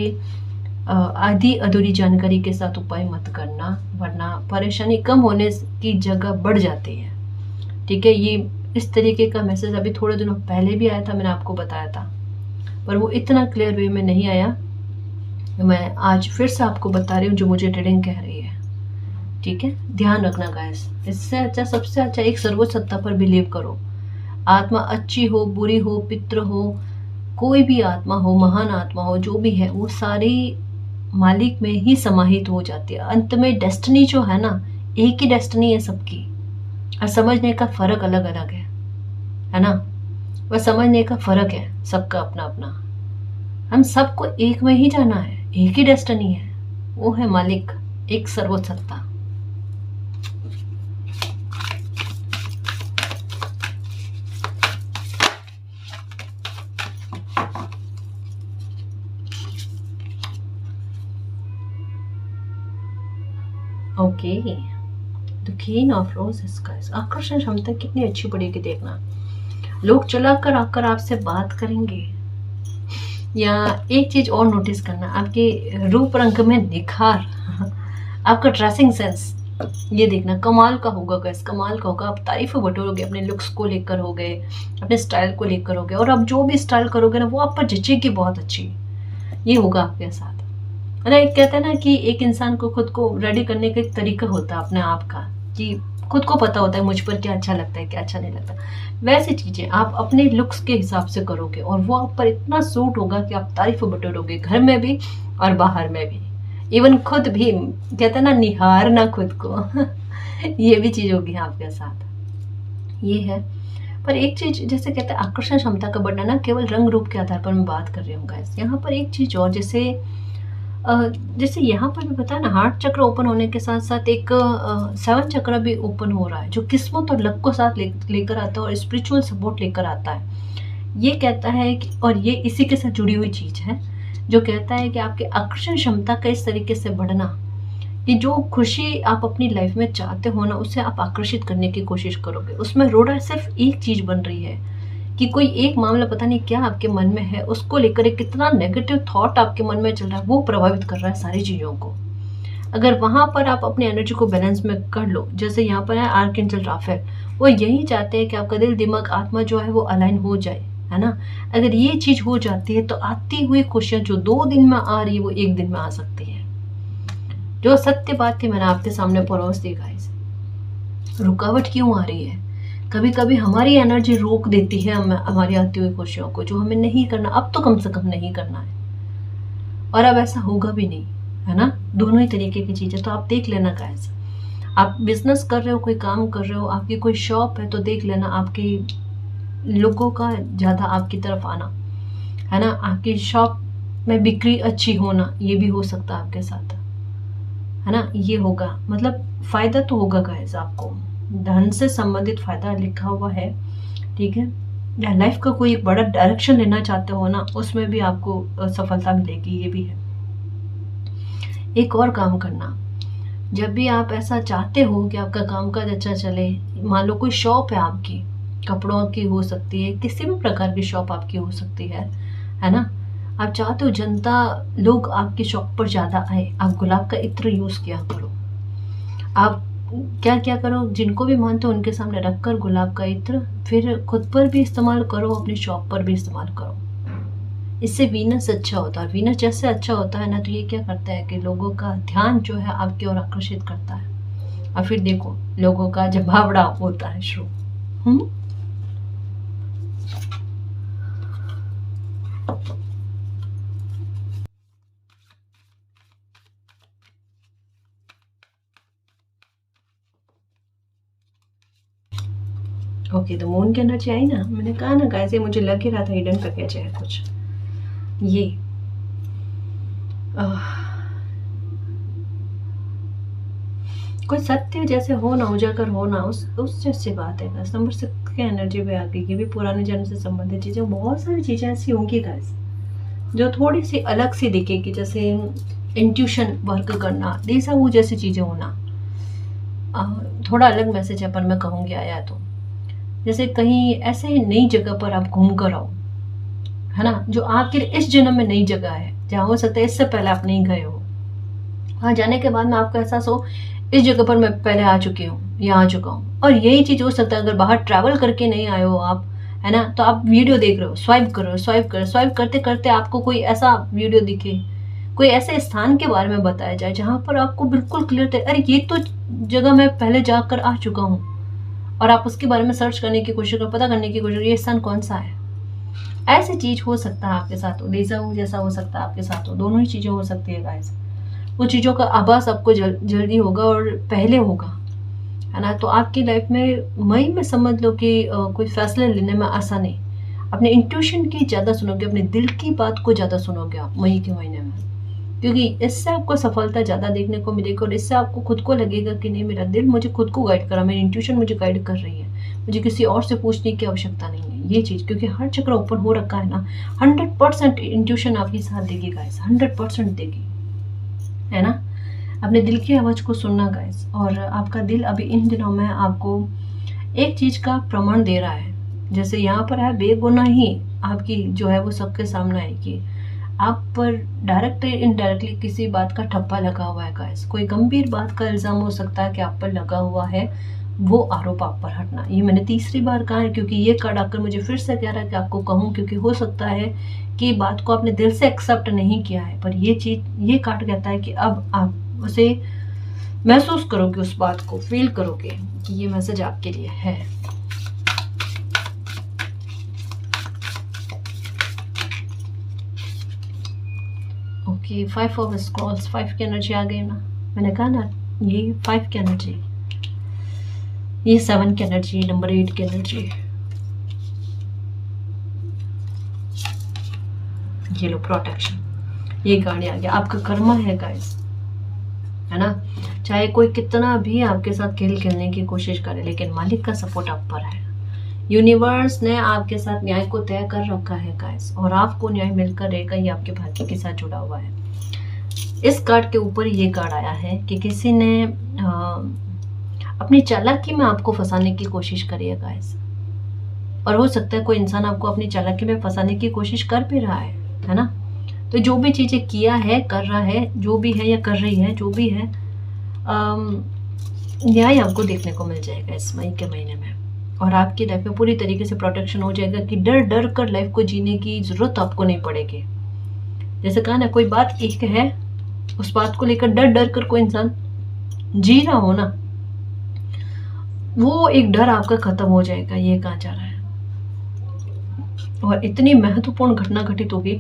आधी अधूरी जानकारी के साथ उपाय मत करना, वरना परेशानी कम होने की जगह बढ़ जाती है। ठीक है, ये इस तरीके का मैसेज अभी थोड़े दिनों पहले भी आया था, मैंने आपको बताया था, पर वो इतना क्लियर वे में नहीं आया। मैं आज फिर से आपको बता रही हूँ जो मुझे रीडिंग कह रही है। ठीक है, ध्यान रखना गाइस। इससे अच्छा, सबसे अच्छा, एक सर्वोच्च सत्ता पर बिलीव करो। आत्मा अच्छी हो, बुरी हो, पितृ हो, कोई भी आत्मा हो, महान आत्मा हो, जो भी है, वो सारी मालिक में ही समाहित हो जाती है। अंत में डेस्टिनी जो है ना, एक ही डेस्टिनी है सबकी, और समझने का फर्क अलग अलग है ना। वह समझने का फर्क है सबका अपना अपना। हम सबको एक में ही जाना है, एक ही डेस्टिनी है, वो है मालिक, एक सर्वोच्च सत्ता। Okay, the queen of roses guys. आकर्षण क्षमता कितनी अच्छी पड़ेगी देखना। लोग चलाकर आकर आपसे बात करेंगे। या एक चीज और नोटिस करना, आपके रूप रंग में निखार, आपका ड्रेसिंग सेंस, ये देखना कमाल का होगा गाइस, कमाल का होगा। आप तारीफ बटोरोगे, अपने लुक्स को लेकर हो गए, अपने स्टाइल को लेकर हो गए, और आप जो भी स्टाइल करोगे ना, वो आप पर जचेगी बहुत अच्छी। ये होगा आपके साथ। अरे एक कहते हैं ना कि एक इंसान को खुद को रेडी करने का एक तरीका होता है अपने आप का, कि खुद को पता होता है मुझ पर क्या अच्छा लगता है, क्या अच्छा नहीं लगता। वैसी चीजें आप अपने लुक्स के हिसाब से करोगे, और वो आप पर इतना सूट होगा कि आप तारीफ बटोरोगे, घर में भी और बाहर में भी। इवन खुद भी, कहते हैं ना, निहारना खुद को ये भी चीज होगी आपके साथ। ये है, पर एक चीज़ जैसे कहते हैं आकर्षण क्षमता का बढ़ना ना केवल रंग रूप के आधार पर मैं बात कर रही हूँ गाइस। यहाँ पर एक चीज़ और जैसे जैसे यहाँ पर भी पता है ना, हार्ट चक्र ओपन होने के साथ साथ एक 7 चक्र भी ओपन हो रहा है, जो किस्मत और लक को साथ लेकर आता है और स्पिरिचुअल सपोर्ट लेकर आता है। ये कहता है कि, और ये इसी के साथ जुड़ी हुई चीज़ है, जो कहता है कि आपकी आकर्षण क्षमता का इस तरीके से बढ़ना कि जो खुशी आप अपनी लाइफ में चाहते हो ना, उसे आप आकर्षित करने की कोशिश करोगे। उसमें रोड़ा सिर्फ एक चीज़ बन रही है कि कोई एक मामला पता नहीं क्या आपके मन में है, उसको लेकर एक कितना नेगेटिव थॉट आपके मन में चल रहा है, वो प्रभावित कर रहा है सारी चीज़ों को। अगर वहाँ पर आप अपनी एनर्जी को बैलेंस में कर लो, जैसे यहाँ पर है आर्कएंजल राफेल, वो यही चाहते हैं कि आपका दिल, दिमाग, आत्मा जो है वो अलाइन हो जाए, है ना। अगर ये चीज़ हो जाती है तो आती हुई खुशियाँ जो 2 दिन में आ रही है वो 1 दिन में आ सकती है। जो सत्य बात थी मैंने आपके सामने परोस दी गाइस। रुकावट क्यों आ रही है? कभी कभी हमारी एनर्जी रोक देती है हमारी आती हुई खुशियों को, जो हमें नहीं करना, अब तो कम से कम नहीं करना है, और अब ऐसा होगा भी नहीं, है ना। दोनों ही तरीके की चीज़ें तो आप देख लेना गाइस। आप बिजनेस कर रहे हो, कोई काम कर रहे हो, आपकी कोई शॉप है, तो देख लेना आपकी लोगों का ज़्यादा आपकी तरफ आना, है ना। आपकी शॉप में बिक्री अच्छी होना, ये भी हो सकता है आपके साथ, है ना। ये होगा, मतलब फ़ायदा तो होगा गाइस आपको, धन से संबंधित फ़ायदा लिखा हुआ है, ठीक है। या लाइफ का कोई एक बड़ा डायरेक्शन लेना चाहते हो ना, उसमें भी आपको सफलता मिलेगी, ये भी है। एक और काम करना, जब भी आप ऐसा चाहते हो कि आपका कामकाज अच्छा चले, मान लो कोई शॉप है आपकी, कपड़ों की हो सकती है, किसी भी प्रकार की शॉप आपकी हो सकती है ना। आप चाहते हो जनता, लोग आपकी शॉप पर ज़्यादा आए, आप गुलाब का इत्र यूज़ किया करो। आप क्या क्या करो, जिनको भी मानते हो उनके सामने रखकर गुलाब का इत्र, फिर खुद पर भी इस्तेमाल करो, अपनी शॉप पर भी इस्तेमाल करो। इससे वीनस अच्छा होता है। वीनस जैसे अच्छा होता है ना, तो ये क्या करता है कि लोगों का ध्यान जो है आपकी ओर आकर्षित करता है, और फिर देखो लोगों का जमावड़ा होता है शुरू। ओके, तो मून की एनर्जी आई ना, मैंने कहा ना गाइस, ये मुझे लग ही रहा था हिडन पैकेज है कुछ। ये कोई सत्य जैसे हो ना, उजागर हो ना, उस जैसी बात है गाइस। नंबर 6 की एनर्जी पे आ गई, ये भी पुराने जन्म से संबंधित चीज़ें, बहुत सारी चीज़ें ऐसी होंगी गाइस जो थोड़ी सी अलग सी दिखेगी, जैसे इंट्यूशन वर्क करना, देसा वो जैसी चीज़ें होना। थोड़ा अलग मैसेज है पर मैं कहूँगी आया तो, जैसे कहीं ऐसे ही नई जगह पर आप घूम कर आओ, है ना, जो आपके इस जन्म में नई जगह है, जहाँ हो सकता है इससे पहले आप नहीं गए हो। वहाँ जाने के बाद में आपको एहसास हो इस जगह पर मैं पहले आ चुकी हूँ या आ चुका हूँ। और यही चीज़ हो सकता है अगर बाहर ट्रैवल करके नहीं आए हो आप, है ना, तो आप वीडियो देख रहे हो, स्वाइप कर रहे हो, स्वाइप करते करते आपको कोई ऐसा वीडियो दिखे, कोई ऐसे स्थान के बारे में बताया जाए जहाँ पर आपको बिल्कुल क्लियर थे, अरे ये तो जगह मैं पहले जाकर आ चुका हूँ, और आप उसके बारे में सर्च करने की कोशिश करो, पता करने की कोशिश करो ये स्थान कौन सा है। ऐसी चीज़ हो सकता है आपके साथ हो, देसा हो जैसा हो सकता है आपके साथ हो, दोनों ही चीज़ें हो सकती है गाइस। वो चीज़ों का आभास आपको जल्दी होगा और पहले होगा, है ना। तो आपकी लाइफ में मई में समझ लो कि कोई फैसले लेने में आसान नहीं, अपने इंट्यूशन की ज़्यादा सुनोगे, अपने दिल की बात को ज़्यादा सुनोगे आप मई के महीने में, क्योंकि इससे आपको सफलता ज़्यादा देखने को मिलेगी, और इससे आपको खुद को लगेगा कि नहीं, मेरा दिल मुझे खुद को गाइड करा, मेरी इंट्यूशन मुझे गाइड कर रही है, मुझे किसी और से पूछने की आवश्यकता नहीं है। ये चीज़ क्योंकि हर चक्र ओपन हो रखा है ना, 100% इंट्यूशन आपकी साथ देगी गाइस, 100% देगी, है ना। अपने दिल की आवाज़ को सुनना गाइस, और आपका दिल अभी इन दिनों में आपको एक चीज़ का प्रमाण दे रहा है, जैसे यहाँ पर है बेगुनाही आपकी जो है वो सबके सामने आएगी, आप पर डायरेक्ट इनडायरेक्टली किसी बात का ठप्पा लगा हुआ है गाइस, कोई गंभीर बात का इल्ज़ाम हो सकता है कि आप पर लगा हुआ है, वो आरोप आप पर हटना। ये मैंने तीसरी बार कहा है, क्योंकि ये कार्ड आकर मुझे फिर से कह रहा है कि आपको कहूँ, क्योंकि हो सकता है कि बात को आपने दिल से एक्सेप्ट नहीं किया है, पर ये कार्ड कहता है कि अब आप उसे महसूस करोगे, उस बात को फील करोगे कि ये मैसेज आपके लिए है। ओके, 5 ऑफ स्क्रॉल्स, 5 की एनर्जी आ गई ना, मैंने कहा ना ये 5 की एनर्जी, ये 7 की एनर्जी, नंबर 8 की एनर्जी, ये लो प्रोटेक्शन, ये गाड़ी आ गया, आपका कर्मा है गाइस, है ना। चाहे कोई कितना भी आपके साथ खेल खेलने की कोशिश करे, लेकिन मालिक का सपोर्ट आप पर है। यूनिवर्स ने आपके साथ न्याय को तय कर रखा है गाइस, और आपको न्याय मिलकर रहेगा, ये आपके भाग्य के साथ जुड़ा हुआ है। इस कार्ड के ऊपर ये कार्ड आया है कि किसी ने अपनी चालाकी में आपको फंसाने की कोशिश करी है गाइस, और हो सकता है कोई इंसान आपको अपनी चालाकी में फंसाने की कोशिश कर भी रहा है ना। तो जो भी चीज़ें किया है, कर रहा है, जो भी है या कर रही है, जो भी है, न्याय आपको देखने को मिल जाएगा इस मई के महीने में, और आपकी लाइफ में पूरी तरीके से प्रोटेक्शन हो जाएगा कि डर डर कर लाइफ को जीने की जरूरत आपको नहीं पड़ेगी। जैसे कहा ना, कोई बात एक है, उस बात को लेकर डर डर कर कोई इंसान जी रहा हो ना, वो एक डर आपका खत्म हो जाएगा, ये कहा जा रहा है। और इतनी महत्वपूर्ण घटना घटित होगी,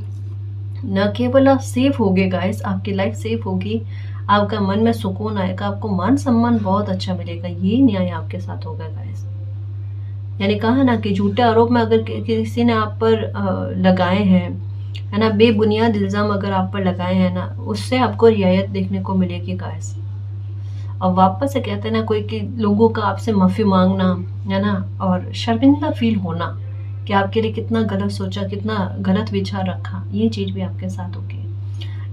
न केवल आप सेफ होगे गाइस, आपकी लाइफ सेफ होगी, आपका मन में सुकून आएगा, आपको मान सम्मान बहुत अच्छा मिलेगा, ये न्याय आपके साथ होगा गाइस। यानी कहा ना कि झूठे आरोप में अगर किसी ने आप पर लगाए हैं, है ना, बेबुनियाद इल्जाम अगर आप पर लगाए हैं ना, उससे आपको रियायत देखने को मिलेगी गाइस। अब वापस से कहते हैं ना, कोई कि लोगों का आपसे माफी मांगना, है ना, और शर्मिंदा फील होना कि आपके लिए कितना गलत सोचा, कितना गलत विचार रखा, ये चीज भी आपके साथ होगी।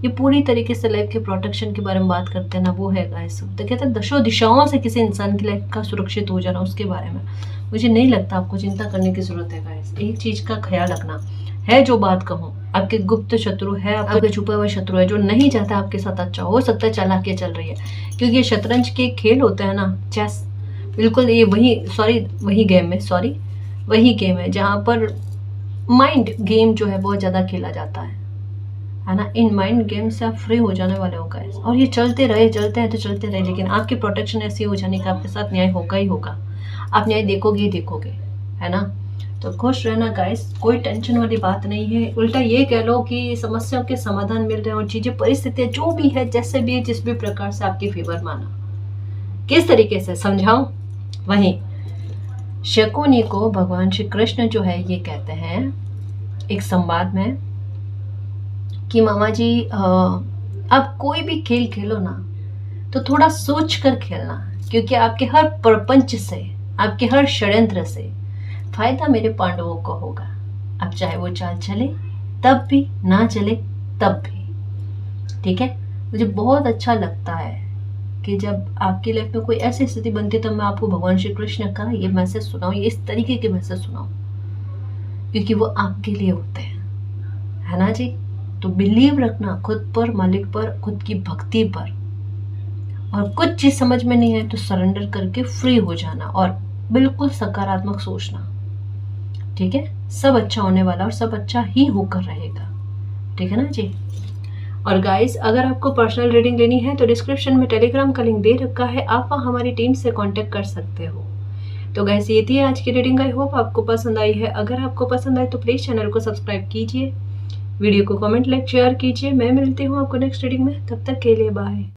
ये पूरी तरीके से लाइफ के प्रोटेक्शन के बारे में बात करते हैं ना, वो है गाइस। तो कहते हैं दशों दिशाओं से किसी इंसान की लाइफ का सुरक्षित हो जाना, उसके बारे में मुझे नहीं लगता आपको चिंता करने की जरूरत है गाइस। एक चीज का ख्याल रखना है, जो बात कहूँ, आपके गुप्त शत्रु है, आपके छुपा हुआ शत्रु है, जो नहीं चाहता आपके साथ अच्छा हो सकता है चालाकियां चल रही है, क्योंकि ये शतरंज के खेल होते हैं ना, चेस, बिल्कुल ये वही गेम है जहाँ पर माइंड गेम जो है बहुत ज़्यादा खेला जाता है ना। इन माइंड गेम से आप फ्री हो जाने वाले हो गाइस, और ये चलते हैं तो चलते रहे, लेकिन आपकी प्रोटेक्शन ऐसी हो जाने का आपके साथ न्याय होगा ही होगा, आप न्याय देखोगे ही देखोगे, है ना। तो खुश रहना गाइस, कोई टेंशन वाली बात नहीं है, उल्टा ये कह लो कि समस्याओं के समाधान मिल रहे हैं, और चीज़ें, परिस्थितियाँ जो भी है, जैसे भी है, जिस भी प्रकार से आपकी फेवर माना, किस तरीके से समझाऊं। वहीं शकुनी को भगवान श्री कृष्ण जो है ये कहते हैं एक संवाद में कि मामा जी, आप कोई भी खेल खेलो ना तो थोड़ा सोच कर खेलना, क्योंकि आपके हर प्रपंच से, आपके हर षड्यंत्र से फायदा मेरे पांडवों को होगा। अब चाहे वो चाल चले तब भी, ना चले तब भी, ठीक है। मुझे बहुत अच्छा लगता है कि जब आपकी लाइफ में कोई ऐसी स्थिति बनती है, तब मैं आपको भगवान श्री कृष्ण का ये मैसेज सुनाऊं, ये इस तरीके के मैसेज सुनाऊं, क्योंकि वो आपके लिए होते हैं, है ना जी। तो बिलीव रखना खुद पर, मालिक पर, खुद की भक्ति पर, और कुछ चीज समझ में नहीं आए तो सरेंडर करके फ्री हो जाना, और बिल्कुल सकारात्मक सोचना, ठीक है। सब अच्छा होने वाला और सब अच्छा ही होकर रहेगा, ठीक है ना जी। और गाइस, अगर आपको पर्सनल रीडिंग लेनी है तो डिस्क्रिप्शन में टेलीग्राम का लिंक दे रखा है, आप वहाँ हमारी टीम से कांटेक्ट कर सकते हो। तो गाइस, ये थी आज की रीडिंग, आई होप आपको पसंद आई है। अगर आपको पसंद आए तो प्लीज़ चैनल को सब्सक्राइब कीजिए, वीडियो को कमेंट, लाइक, शेयर कीजिए। मैं मिलती हूँ आपको नेक्स्ट रीडिंग में, तब तक के लिए बाय।